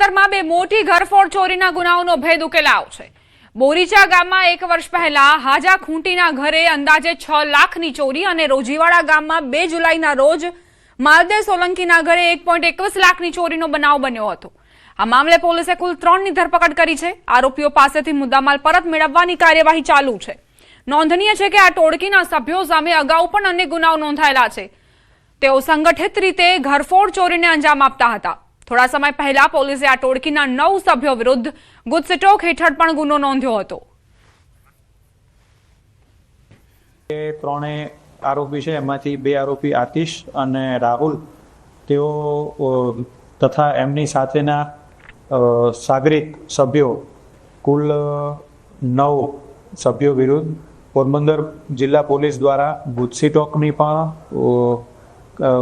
પોરબંદરમાં બે મોટી ઘરફોડ ચોરીના ગુનાઓનો ભેદ ઉકેલાયો છે। બોરીચા ગામમાં 1 વર્ષ પહેલા હાજા ખૂંટીના ઘરે અંદાજે 6 લાખની ચોરી અને રોજીવાડા ગામમાં 2 જુલાઈના રોજ માલદેવ સોલંકીના ઘરે 1.21 લાખની ચોરીનો બનાવ બન્યો હતો। આ મામલે પોલીસે કુલ 3ની ધરપકડ કરી છે। આરોપીઓ પાસેથી મુદ્દામાલ પરત મેળવવાની કાર્યવાહી ચાલુ છે। નોંધનીય છે કે આ ટોળકીના સભ્યો સામે અગાઉ પણ અન્ય ગુનાઓ નોંધાયેલા છે। તેઓ સંગઠિત રીતે ઘરફોડ ચોરીને અંજામ આપતા હતા। થોડા સમય પહેલા પોલીસે આ ટોળકીના 9 સભ્યો વિરુદ્ધ ગુજસિટોક હેઠળ પણ ગુનો નોંધ્યો હતો। ત્રણે આરોપી છે, એમાંથી 2 આરોપી આતિશ અને રાહુલ, તેઓ તથા એમની સાથેના સાગરિત સભ્યો કુલ 9 સભ્યો વિરુદ્ધ પોરબંદર જિલ્લા પોલીસ દ્વારા ગુજસિટોકની પણ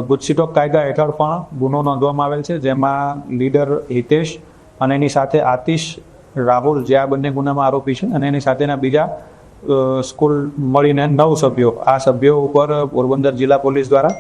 ગુજસિટોક કાયદા હેઠળ પણ ગુનો નોંધવામાં આવેલ છે, જેમાં લીડર હિતેશ અને એની સાથે આતિશ, રાહુલ જે આ બંને ગુનામાં આરોપી છે અને એની સાથેના બીજા સ્કૂલ મળીને 9 સભ્યો, આ સભ્યો ઉપર પોરબંદર જિલ્લા પોલીસ દ્વારા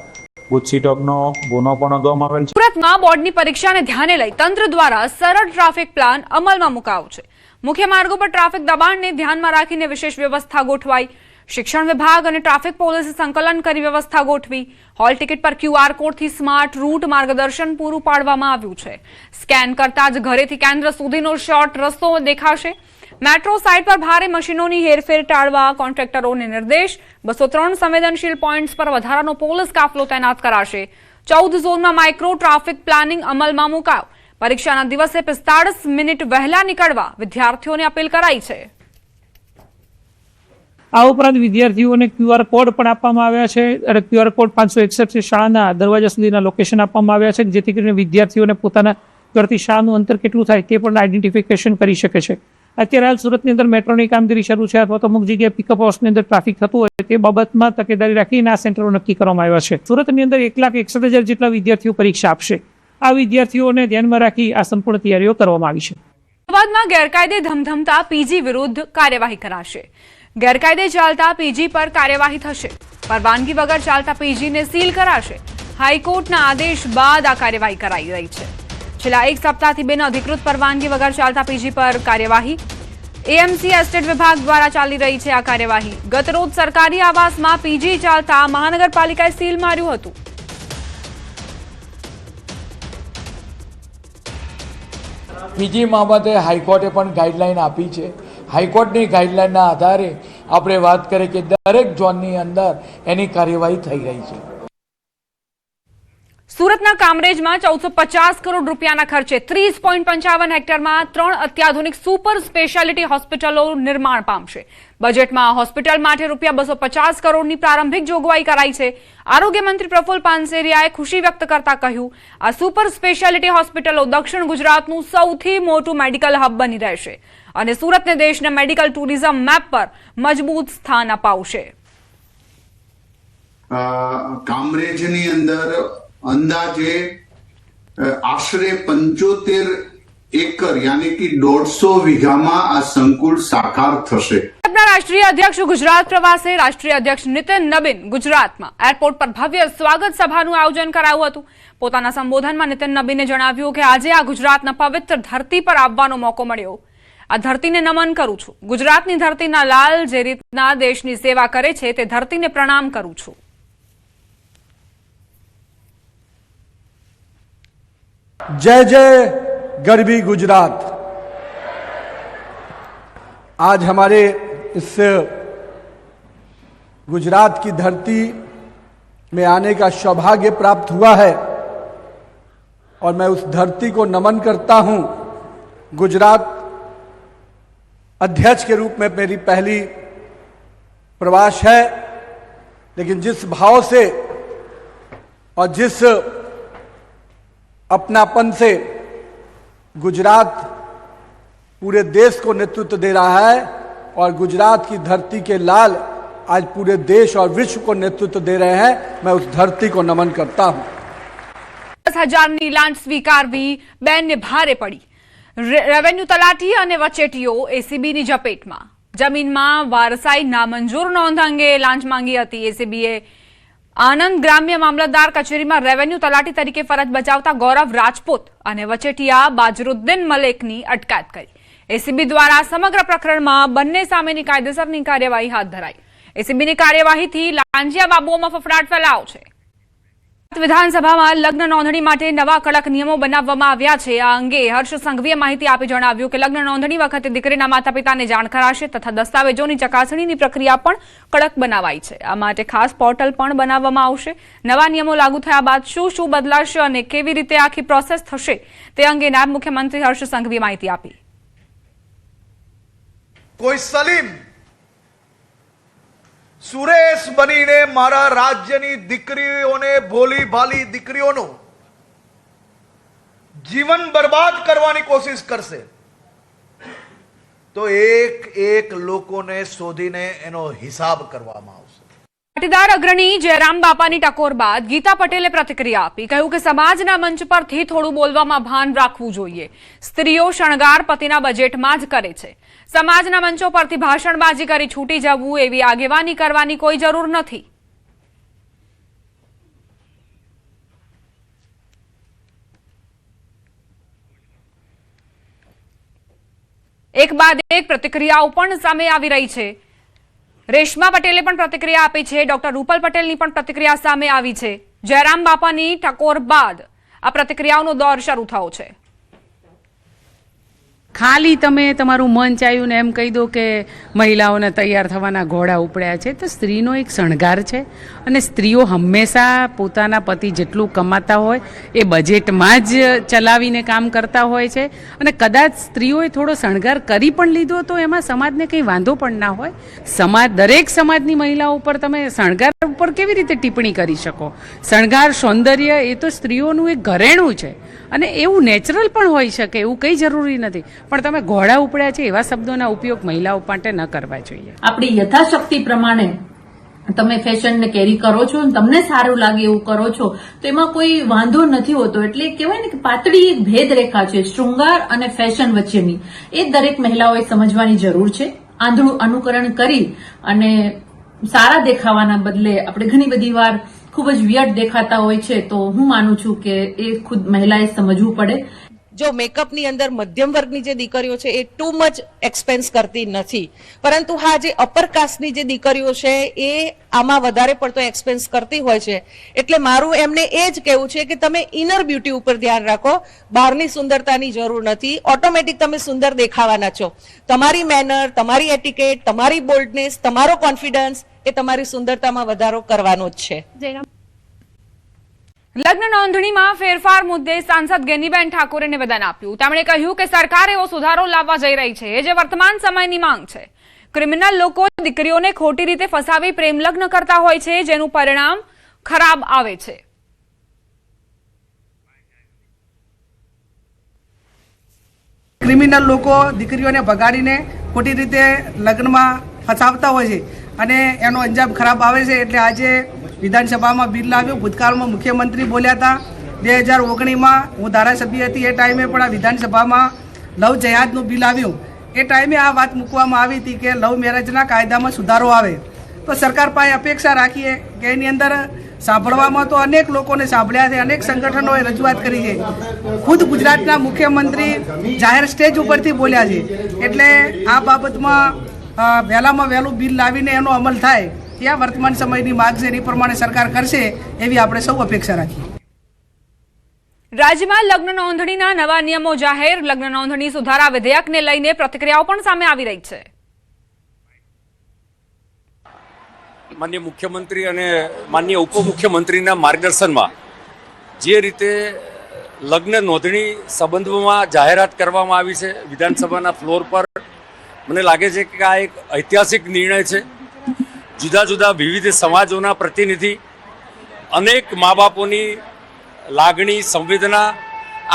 ગુજસિટોકનો ગુનો પણ નોંધવામાં આવેલ છે। સુરતમાં બોર્ડની પરીક્ષાને ધ્યાને લઈ તંત્ર દ્વારા સરળ ટ્રાફિક પ્લાન અમલમાં મુકાયો છે। મુખ્ય માર્ગો પર ટ્રાફિક દબાણને ધ્યાનમાં રાખીને વિશેષ વ્યવસ્થા ગોઠવાઈ। શિક્ષણ વિભાગ અને ટ્રાફિક પોલીસે સંકલન કરી વ્યવસ્થા ગોઠવી। હોલ ટિકિટ પર QR કોડથી સ્માર્ટ રૂટ માર્ગદર્શન પૂરું પાડવામાં આવ્યું છે। સ્કેન કરતા જ ઘરેથી કેન્દ્ર સુધીનો શોર્ટ રસ્તો દેખાશે। મેટ્રો સાઇટ પર ભારે મશીનોની હેરફેર ટાળવા કોન્ટ્રાક્ટરોને નિર્દેશ। 203 સંવેદનશીલ પોઈન્ટ્સ પર વધારાનો પોલીસ કાફલો તૈનાત કરાશે। 14 ઝોનમાં માઇક્રો ટ્રાફિક પ્લાનિંગ અમલમાં મુકાયો। પરીક્ષાના દિવસે 45 મિનિટ વહેલા નીકળવા વિદ્યાર્થીઓને અપીલ કરાઈ છે। આ ઉપરાંત વિદ્યાર્થીઓને QR કોડ પણ આપવામાં આવ્યા છે અને QR કોડ 561 શાળાના દરવાજા સુધીના લોકેશન આપવામાં આવ્યા છે, જેથી કરીને વિદ્યાર્થીઓને પોતાના ઘરથી શાળાનું અંતર કેટલું થાય તે પણ આઈડેન્ટિફિકેશન કરી શકે છે। અત્યારે હાલ સુરતની અંદર મેટ્રોની કામગીરી શરૂ છે, અથવા તો અમુક જગ્યાએ પિકઅપ હાઉસની અંદર ટ્રાફિક થતું હોય તે બાબતમાં તકેદારી રાખીને આ સેન્ટરો નક્કી કરવામાં આવ્યા છે। સુરતની અંદર 1,61,000 જેટલા વિદ્યાર્થીઓ પરીક્ષા આપશે। આ વિદ્યાર્થીઓને ધ્યાનમાં રાખી આ સંપૂર્ણ તૈયારીઓ કરવામાં આવી છે। અમદાવાદમાં ગેરકાયદે ધમધમતા પીજી વિરુદ્ધ કાર્યવાહી કરાશે। ગેરકાયદે ચાલતા પીજી પર કાર્યવાહી થશે। પરવાનગી વગર ચાલતા પીજીને સીલ કરાશે। હાઈકોર્ટના આદેશ બાદ આ કાર્યવાહી કરાઈ રહી છે। છેલ્લા 1 સપ્તાહથી બિન અધિકૃત પરવાનગી વગર ચાલતા પીજી પર કાર્યવાહી એએમસી એસ્ટેટ વિભાગ દ્વારા ચાલી રહી છે। આ કાર્યવાહી ગતરોજ સરકારી આવાસમાં પીજી ચાલતા મહાનગરપાલિકાએ સીલ માર્યું હતું। પીજી બાબતે હાઈકોર્ટે પણ ગાઈડલાઈન આપી છે। હાઈકોર્ટની ગાઈડલાઈનના આધારે આપણે વાત કરીએ કે દરેક ઝોનની અંદર એની કાર્યવાહી થઈ રહી છે। સુરતના કામરેજમાં 1450 કરોડ રૂપિયાના ખર્ચે 30.55 હેક્ટરમાં 3 અત્યાધુનિક સુપર સ્પેશિયાલિટી હોસ્પિટલો નિર્માણ પામશે। બજેટમાં હોસ્પિટલ માટે ₹250 કરોડની પ્રારંભિક જોગવાઈ કરાઈ છે। આરોગ્ય મંત્રી પ્રફુલ પાનસેરિયાએ ખુશી વ્યક્ત કરતા કહ્યું, આ સુપર સ્પેશિયાલિટી હોસ્પિટલો દક્ષિણ ગુજરાતનું સૌથી મોટું મેડિકલ હબ બની રહેશે અને સુરતને દેશના મેડિકલ ટુરિઝમ મેપ પર મજબૂત સ્થાન અપાવશે। કામરેજની અંદર અંદાજે આશરે 75 એકર यानी कि 150 વીઘામાં આ સંકુલ સાકાર થશે। રાષ્ટ્રીય અધ્યક્ષ ગુજરાત પ્રવાસે। રાષ્ટ્રીય અધ્યક્ષ નીતિન નબીન ગુજરાતમાં એરપોર્ટ પર ભવ્ય સ્વાગત સભાનું આયોજન કરાયું હતું। પોતાના સંબોધનમાં નીતિન નબીને જણાવ્યું કે આજે આ ગુજરાતના પવિત્ર ધરતી પર આવવાનો મોકો મળ્યો। આ ધરતીને નમન કરું છું। ગુજરાતની ધરતીના લાલ જે રીતના દેશની સેવા કરે છે તે ધરતીને પ્રણામ કરું છું। जय जय गरबी गुजरात। आज हमारे इस गुजरात की धरती में आने का सौभाग्य प्राप्त हुआ है और मैं उस धरती को नमन करता हूं। गुजरात अध्यक्ष के रूप में मेरी पहली प्रवास है, लेकिन जिस भाव से और जिस अपनापन से गुजरात पूरे देश को नेतृत्व दे रहा है और गुजरात की धरती के लाल आज पूरे देश और विश्व को नेतृत्व दे रहे हैं, मैं उस धरती को नमन करता हूं। 10,000ની લાંચ સ્વીકારવી બેનને ભારે પડી। રેવન્યુ તલાટી અને વચેટીઓ એસીબીની ઝપેટમાં। જમીનમાં વારસાઈ નામંજૂર નોંધ અંગે લાંચ માંગી હતી। એસીબીએ આનંદ ગ્રામ્ય મામલતદાર કચેરીમાં રેવન્યુ તલાટી તરીકે ફરજ બજાવતા ગૌરવ રાજપૂત અને વચેટિયા બાજરુદ્દીન મલેકની અટકાયત કરી. એસીબી દ્વારા સમગ્ર પ્રકરણમાં બંને સામેની કાયદેસરની કાર્યવાહી હાથ ધરાઈ. એસીબીની કાર્યવાહીથી લાંજિયા બાબુઓમાં ફફડાટ ફેલાયો છે. વિધાનસભામાં લગ્ન નોંધણી માટે નવા કડક નિયમો બનાવવામાં આવ્યા છે. આ અંગે હર્ષ સંઘવીએ માહિતી આપી જણાવ્યું કે લગ્ન નોંધણી વખતે દીકરીના માતા પિતાને જાણ કરાશે તથા દસ્તાવેજોની ચકાસણીની પ્રક્રિયા પણ કડક બનાવાઈ છે. આ માટે ખાસ પોર્ટલ પણ બનાવવામાં આવશે. નવા નિયમો લાગુ થયા બાદ શું બદલાશે અને કેવી રીતે આખી પ્રોસેસ થશે તે અંગે નાયબ મુખ્યમંત્રી હર્ષ સંઘવીએ માહિતી આપી. કોઈ સલીમ સુરેશ બનીને મારા રાજ્યની દીકરીઓને, ભોલી ભાલી દીકરીઓનું જીવન બરબાદ કરવાની કોશિશ કરશે તો એક લોકોને શોધીને એનો હિસાબ કરવામાં આવશે. પાટીદાર અગ્રણી જયરામ બાપાની ટકોર બાદ ગીતા પટેલે પ્રતિક્રિયા આપી. કહ્યું કે સમાજના મંચ પરથી થોડું બોલવામાં ભાન રાખવું જોઈએ. સ્ત્રીઓ શણગાર પતિના બજેટમાં જ કરે છે. સમાજના મંચો પરથી ભાષણબાજી કરી છૂટી જવું એવી આગેવાની કરવાની કોઈ જરૂર નથી. એક બાદ એક પ્રતિક્રિયાઓ પણ સામે આવી રહી છે. રેશમા પટેલે પણ પ્રતિક્રિયા આપી છે. ડોક્ટર રૂપલ પટેલની પણ પ્રતિક્રિયા સામે આવી છે. જયરામ બાપાની ટકોર બાદ આ પ્રતિક્રિયાઓનો દોર શરૂ થયો છે. ખાલી તમે તમારું મન ચાહ્યું ને એમ કહી દો કે મહિલાઓને તૈયાર થવાના ઘોડા ઉપડ્યા છે, તો સ્ત્રીનો એક શણગાર છે અને સ્ત્રીઓ હંમેશા પોતાના પતિ જેટલું કમાતા હોય એ બજેટમાં જ ચલાવીને કામ કરતા હોય છે. અને કદાચ સ્ત્રીઓએ થોડો શણગાર કરી પણ લીધો તો એમાં સમાજને કંઈ વાંધો પણ ના હોય. દરેક સમાજની મહિલાઓ ઉપર તમે શણગાર ઉપર કેવી રીતે ટિપ્પણી કરી શકો? શણગાર, સૌંદર્ય એ તો સ્ત્રીઓનું એક ઘરેણું છે અને એવું નેચરલ પણ હોઈ શકે, એવું કંઈ જરૂરી નથી. પણ તમે ઘોડા ઉપડ્યા છે એવા શબ્દોના ઉપયોગ મહિલાઓ માટે ન કરવા જોઈએ. આપણી યથાશક્તિ પ્રમાણે તમે ફેશનને કેરી કરો છો અને તમને સારું લાગે એવું કરો છો તો એમાં કોઈ વાંધો નથી હોતો. એટલે કહેવાય ને કે પાતળી એક ભેદરેખા છે શૃંગાર અને ફેશન વચ્ચેની. એ દરેક મહિલાઓએ સમજવાની જરૂર છે. આંધળું અનુકરણ કરી અને સારા દેખાવાના બદલે આપણે ઘણી બધી વાર ખૂબ જ વિયર્ડ દેખાતા હોય છે, તો હું માનું છું કે એ ખુદ મહિલાએ સમજવું પડે. જો મેકઅપની અંદર મધ્યમ વર્ગની જે દીકરીઓ છે એ ટુ મચ એક્સપેન્સ કરતી નથી, પરંતુ હા જે અપર કાસ્ટની જે દીકરીઓ છે એ આમાં વધારે પડતો એક્સપેન્સ કરતી હોય છે. એટલે મારું એમને એ જ કહેવું છે કે તમે ઇનર બ્યુટી ઉપર ધ્યાન રાખો. બહારની સુંદરતાની જરૂર નથી. ઓટોમેટિક તમે સુંદર દેખાવાના છો. તમારી મેનર, તમારી એટિકેટ, તમારી બોલ્ડનેસ, તમારો કોન્ફિડન્સ એ તમારી સુંદરતામાં વધારો કરવાનો જ છે. લગ્ન નોંધણીમાં ફેરફાર મુદ્દે સાંસદ ગેનીબેન ઠાકોરે નિવેદન આપ્યું. તેમણે કહ્યું કે સરકાર એવો સુધારો લાવવા જઈ રહી છે જે વર્તમાન સમયની માંગ છે. ક્રિમિનલ લોકો દીકરીઓને ખોટી રીતે ફસાવી પ્રેમ લગ્ન કરતા હોય છે, જેનું પરિણામ ખરાબ આવે છે. ક્રિમિનલ લોકો દીકરીઓને ભગાડીને ખોટી રીતે લગ્નમાં ફસાવતા હોય છે અને એનો અંજામ ખરાબ આવે છે. એટલે આજે વિધાનસભામાં બિલ લાવ્યું. ભૂતકાળમાં મુખ્યમંત્રી બોલ્યા હતા. 2019માં હું ધારાસભ્ય હતી એ ટાઈમે પણ આ વિધાનસભામાં લવ જહાજનું બિલ આવ્યું. એ ટાઈમે આ વાત મૂકવામાં આવી હતી કે લવ મેરેજના કાયદામાં સુધારો આવે. તો સરકાર પાસે અપેક્ષા રાખીએ કે એની અંદર સાંભળવામાં તો અનેક લોકોને સાંભળ્યા છે, અનેક સંગઠનોએ રજૂઆત કરી છે. ખુદ ગુજરાતના મુખ્યમંત્રી જાહેર સ્ટેજ ઉપરથી બોલ્યા છે. એટલે આ બાબતમાં વહેલામાં વહેલું બિલ લાવીને એનો અમલ થાય ત્યાં વર્તમાન સમયની માંગ છે, એની પ્રમાણે સરકાર કરશે એવી આપણે સૌ અપેક્ષા રાખીએ. રાજ્યમાં લગ્ન નોંધણીના નવા નિયમો જાહેર. લગ્ન નોંધણી સુધારા વિધેયકને લઈને પ્રતિક્રિયાઓ પણ સામે આવી રહી છે. માનનીય મુખ્યમંત્રી અને માનનીય ઉપમુખ્યમંત્રીના માર્ગદર્શનમાં જે રીતે લગ્ન નોંધણી સંબંધોમાં જાહેરાત કરવામાં આવી છે વિધાનસભાના ફ્લોર પર, મને લાગે છે કે આ એક ઐતિહાસિક નિર્ણય છે. જુદા જુદા વિવિધ સમાજોના પ્રતિનિધિ, અનેક મા બાપોની લાગણી, સંવેદના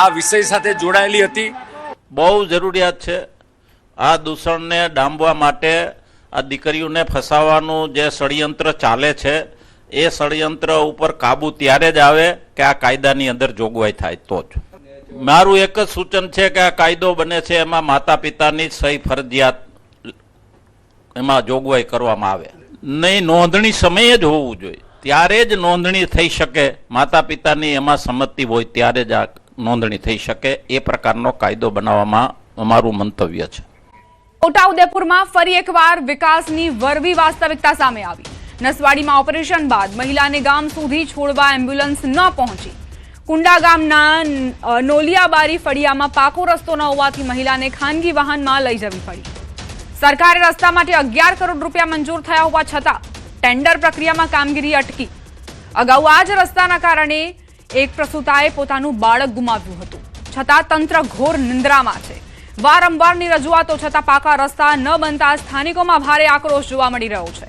આ વિષય સાથે જોડાયેલી હતી. બહુ જરૂરિયાત છે આ દૂષણને ડામવા માટે. આ દીકરીઓને ફસાવાનું જે ષડયંત્ર ચાલે છે એ ષડયંત્ર ઉપર કાબુ ત્યારે જ આવે કે આ કાયદાની અંદર જોગવાઈ થાય તો જ. મારું એક જ સૂચન છે કે આ કાયદો બને છે એમાં માતા પિતાની સહી ફરજિયાત એમાં જોગવાઈ કરવામાં આવે નહીં. નોંધણી સમયે જ હોવું જોઈએ. ત્યારે જ નોંધણી થઈ શકે, માતા પિતાની એમાં સંમતિ હોય ત્યારે જ આ નોંધણી થઈ શકે, એ પ્રકારનો કાયદો બનાવવામાં અમારું મંતવ્ય છે. છોટાઉદેપુરમાં ફરી એકવાર વિકાસની વરવી વાસ્તવિકતા સામે આવી. નસવાડીમાં ઓપરેશન બાદ મહિલાને ગામ સુધી છોડવા એમ્બ્યુલન્સ ન પહોંચી. કુંડા ગામના નોલિયાબારી ફળિયામાં પાકો રસ્તો ન હોવાથી મહિલાને ખાનગી વાહનમાં લઈ જવી પડી. સરકારે રસ્તા માટે 11 કરોડ રૂપિયા મંજૂર થયા હોવા છતાં ટેન્ડર પ્રક્રિયામાં કામગીરી અટકી. અગાઉ આ જ રસ્તાના કારણે એક પ્રસૂતાએ પોતાનું બાળક ગુમાવ્યું હતું. છતાં તંત્ર ઘોર નિંદ્રામાં છે. વારંવારની રજૂઆતો છતાં પાકા રસ્તા ન બનતા સ્થાનિકોમાં ભારે આક્રોશ જોવા મળી રહ્યો છે.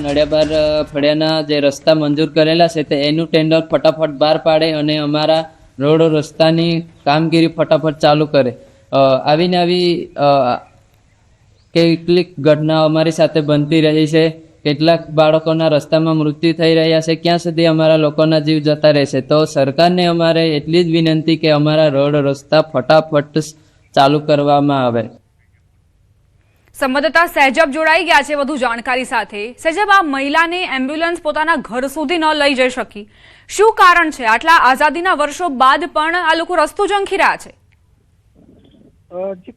નડિયાબાર ફળિયાના જે રસ્તા મંજૂર કરેલા છે તે એનું ટેન્ડર ફટાફટ બહાર પાડે અને અમારા રોડ રસ્તાની કામગીરી ફટાફટ ચાલુ કરે. આવીને આવી કેટલીક ઘટનાઓ અમારી સાથે બનતી રહી છે. કેટલાક બાળકોના રસ્તામાં મૃત્યુ થઈ રહ્યા છે. ક્યાં સુધી અમારા લોકોના જીવ જતા રહેશે? તો સરકારને અમારે એટલી જ વિનંતી કે અમારા રોડ રસ્તા ફટાફટ ચાલુ કરવામાં આવે. સંવાદદાતા સહેજબ જોડાઈ ગયા છે વધુ જાણકારી સાથે. સહેજબ, આ મહિલાને એમ્બ્યુલન્સ પોતાના ઘર સુધી ન લઈ જઈ શકી, શું કારણ છે? આટલા આઝાદીના વર્ષો બાદ પણ આ લોકો રસ્તો ઝંખી રહ્યા છે.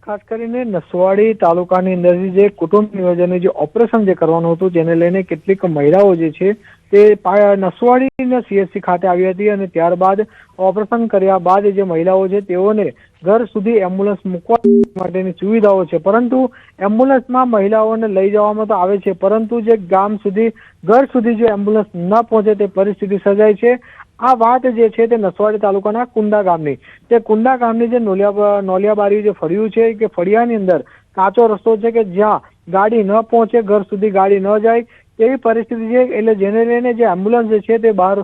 ખાસ કરીને નસવાડી તાલુકાની અંદર જે કુટુંબ નિયોજનનું જે ઓપરેશન જે કરવાનું હતું, જેને લઈને કેટલીક મહિલાઓ જે છે તે નસવાડીના CHC ખાતે આવી હતી અને ત્યારબાદ ઓપરેશન કર્યા બાદ જે મહિલાઓ છે તેઓને ઘર સુધી એમ્બ્યુલન્સ મૂકવા માટેની સુવિધાઓ છે, પરંતુ એમ્બ્યુલન્સમાં મહિલાઓને લઈ જવામાં તો આવે છે, પરંતુ જે ગામ સુધી ઘર સુધી જો એમ્બ્યુલન્સ ન પહોંચે તે પરિસ્થિતિ સર્જાય છે. આ વાત જે છે તે નસવાડી તાલુકાના કુંડા ગામની, તે કુંડા ગામની જે નોલિયાબારી જે ફળિયું છે કે ફળિયાની અંદર કાચો રસ્તો છે કે જ્યાં ગાડી ન પહોંચે, ઘર સુધી ગાડી ન જાય એવી પરિસ્થિતિ છે. એટલે જેને લઈને જે એમ્બ્યુલન્સ જે છે તે બહાર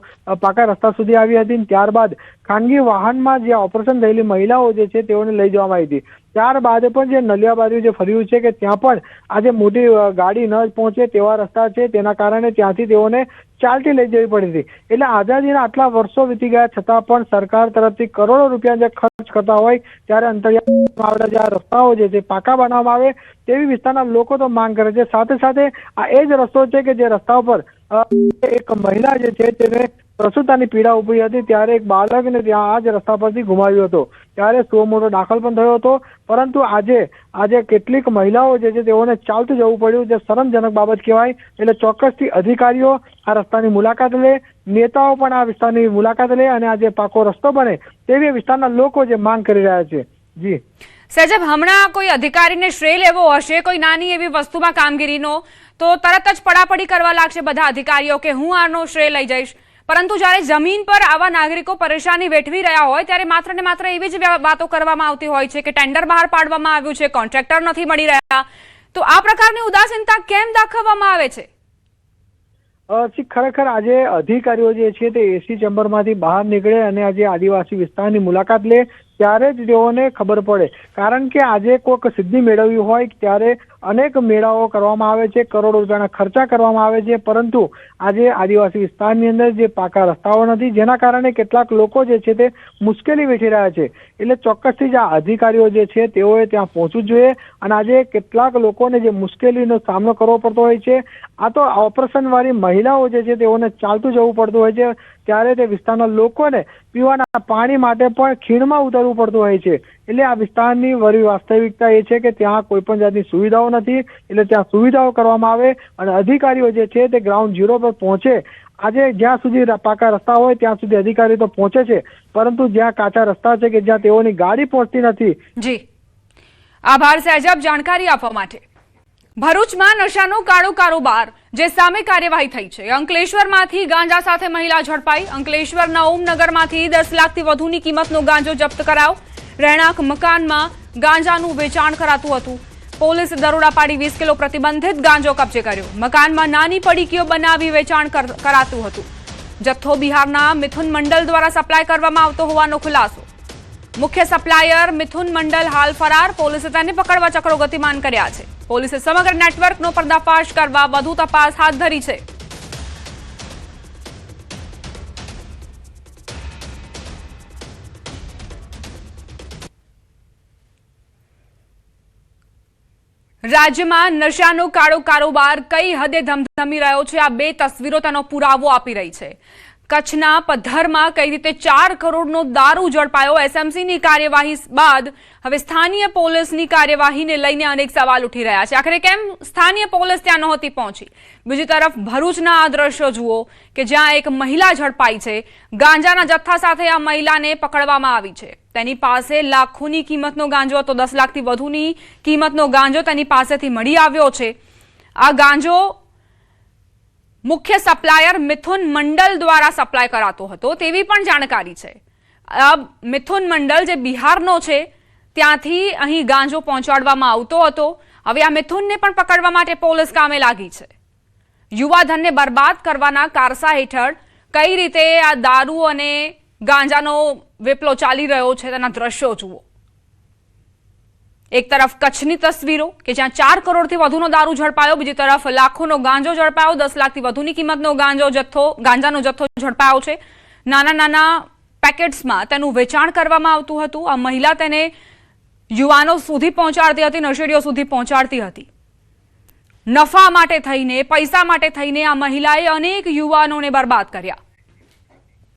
પાકા રસ્તા સુધી આવી હતી. ત્યારબાદ ખાનગી વાહનમાં જે ઓપરેશન થયેલી મહિલાઓ જે છે તેઓને લઈ જવામાં આવી હતી. ત્યારબાદ પણ જે નલિયાબારી જે ફર્યું છે કે ત્યાં પણ આજે મોટી ગાડી ન પહોંચે તેવા રસ્તા છે, તેના કારણે ત્યાંથી તેઓને ચાલતી લઈ જવી પડી હતી. એટલે આઝાદીના આટલા વર્ષો વીતી ગયા છતાં પણ સરકાર તરફથી કરોડો રૂપિયા જે ખર્ચ કરતા હોય ત્યારે અંતરિયાળમાં આવેલા જે આ રસ્તાઓ જે છે પાકા બનાવવામાં આવે તેવી વિસ્તારના લોકો તો માંગ કરે છે. સાથે સાથે આ એ જ રસ્તો છે કે જે રસ્તા ઉપર એક મહિલા જે છે તેને પ્રસૂતાની પીડા ઉભી હતી, ત્યારે એક બાળકને ત્યાં આ જ રસ્તા પરથી ગુમાવ્યો હતો. ત્યારે સુઓ મોટો દાખલ પણ થયો હતો, પરંતુ આજે કેટલીક મહિલાઓ જે છે તેઓને ચાલતું જવું પડ્યું, જે શરમજનક બાબત કહેવાય. એટલે ચોક્કસથી અધિકારીઓ આ રસ્તાની મુલાકાત લે, નેતાઓ પણ આ વિસ્તારની મુલાકાત લે અને આજે પાકો રસ્તો બને તેવી વિસ્તારના લોકો જે માંગ કરી રહ્યા છે. જી સહેજબ, હમણાં કોઈ અધિકારીને શ્રેય લેવો હશે કોઈ નાની એવી વસ્તુમાં કામગીરીનો, તો તરત જ પડાપડી કરવા લાગશે બધા અધિકારીઓ કે હું આનો શ્રેય લઈ જઈશ. પરંતુ જ્યારે જમીન પર આવા નાગરિકો પરેશાની વેઠવી રહ્યા હોય ત્યારે માત્ર ને માત્ર એવી જ વાતો કરવામાં આવતી હોય છે કે ટેન્ડર બહાર પાડવામાં આવ્યું છે, કોન્ટ્રાક્ટર નથી મળી રહ્યા. તો આ પ્રકારની ઉદાસીનતા કેમ દાખવવામાં આવે છે? ખરેખર આજે અધિકારીઓ જે છે તે એસી ચેમ્બરમાંથી બહાર નીકળે અને આજે આદિવાસી વિસ્તારની મુલાકાત લે ત્યારે જ તેઓને ખબર પડે. કારણ કે આજે કોઈક સિદ્ધિ મેળવવી હોય ત્યારે અનેક મેળાઓ કરવામાં આવે છે, કરોડો રૂપિયાના ખર્ચા કરવામાં આવે છે, પરંતુ આજે આદિવાસી વિસ્તારની અંદર જે પાકા રસ્તાઓ નથી, જેના કારણે કેટલાક લોકો જે છે તે મુશ્કેલી વેઠી રહ્યા છે. એટલે ચોક્કસથી જ આ અધિકારીઓ જે છે તેઓએ ત્યાં પહોંચવું જોઈએ અને આજે કેટલાક લોકોને જે મુશ્કેલીનો સામનો કરવો પડતો હોય છે, આ તો ઓપરેશન વાળી મહિલાઓ જે છે તેઓને ચાલતું જવું પડતું હોય છે, ત્યારે તે વિસ્તારના લોકોને પીવાના પાણી માટે પણ ખીણમાં ઉતરવું પડતું હોય છે. એટલે આ વિસ્તારની વરી વાસ્તવિકતા એ છે કે ત્યાં કોઈ પણ જાતની સુવિધાઓ નથી. એટલે ત્યાં સુવિધાઓ કરવામાં આવે અને અધિકારીઓ જે છે તે ગ્રાઉન્ડ ઝીરો પર પહોંચે. આજે જ્યાં સુધી પાકા રસ્તા હોય ત્યાં સુધી અધિકારી તો પહોંચે છે, પરંતુ જ્યાં કાચા રસ્તા છે કે જ્યાં તેઓની ગાડી પહોંચતી નથી. જી આભાર સહેજબ જાણકારી આપવા માટે. ભરૂચમાં નશાનો કાળો કારોબાર જે સામે કાર્યવાહી થઈ છે. અંકલેશ્વરમાંથી ગાંજા સાથે મહિલા ઝડપાઈ. અંકલેશ્વરના ઓમનગરમાંથી 10 લાખથી વધુની કિંમતનો ગાંજો જપ્ત કરાયો. રહેણાંક મકાનમાં ગાંજાનું વેચાણ કરાતું હતું. પોલીસે દરોડા પાડી 20 કિલો પ્રતિબંધિત ગાંજો કબજે કર્યો. મકાનમાં નાની પડીકીઓ બનાવી વેચાણ કરાતું હતું. જથ્થો બિહારના મિથુન મંડલ દ્વારા સપ્લાય કરવામાં આવતો હોવાનો ખુલાસો. મુખ્ય સપ્લાયર મિથુન મંડલ હાલ ફરાર. પોલીસે તેને પકડવા ચક્રો ગતિમાન કર્યા છે. પોલીસે સમગ્ર નેટવર્કનો પર્દાફાશ કરવા વધુ તપાસ હાથ ધરી છે. રાજ્યમાં નશાનો કાળો કારોબાર કઈ હદે ધમધમી રહ્યો છે, આ બે તસવીરો તેનો પુરાવો આપી રહી છે. કચ્છના પદ્ધરમાં કઈ રીતે 4 કરોડનો દારૂ ઝડપાયો. એસએમસીની કાર્યવાહી બાદ હવે સ્થાનીય પોલીસની કાર્યવાહીને લઈને અનેક સવાલ ઉઠી રહ્યા છે. આખરે કેમ સ્થાનીય પોલીસ ત્યાં નહોતી પહોંચી? બીજી તરફ ભરૂચના આ દ્રશ્યો જુઓ કે જ્યાં એક મહિલા ઝડપાઈ છે. ગાંજાના જથ્થા સાથે આ મહિલાને પકડવામાં આવી છે. તેની પાસે લાખોની કિંમતનો ગાંજો હતો. 10 લાખથી વધુની કિંમતનો ગાંજો તેની પાસેથી મળી આવ્યો છે. આ ગાંજો મુખ્ય સપ્લાયર મિથુન મંડલ દ્વારા સપ્લાય કરાતો હતો તેવી પણ જાણકારી છે. મિથુન મંડલ જે બિહારનો છે ત્યાંથી અહીં ગાંજો પહોંચાડવામાં આવતો હતો. હવે આ મિથુનને પણ પકડવા માટે પોલીસ કામે લાગી છે. યુવાધનને બરબાદ કરવાના કારસા હેઠળ કઈ રીતે આ દારૂ અને ગાંજાનો વેપલો ચાલી રહ્યો છે તેના દ્રશ્યો જુઓ. એક તરફ કચ્છની તસવીરો કે જ્યાં 4 કરોડથી વધુનો દારૂ ઝડપાયો, બીજી તરફ લાખોનો ગાંજો ઝડપાયો. 10 લાખથી વધુની કિંમતનો ગાંજાનો જથ્થો ઝડપાયો છે. નાના નાના પેકેટ્સમાં તેનું વેચાણ કરવામાં આવતું હતું. આ મહિલા તેને યુવાનો સુધી પહોંચાડતી હતી, નશેડીઓ સુધી પહોંચાડતી હતી. નફા માટે થઈને, પૈસા માટે થઈને આ મહિલાએ અનેક યુવાનોને બરબાદ કર્યા.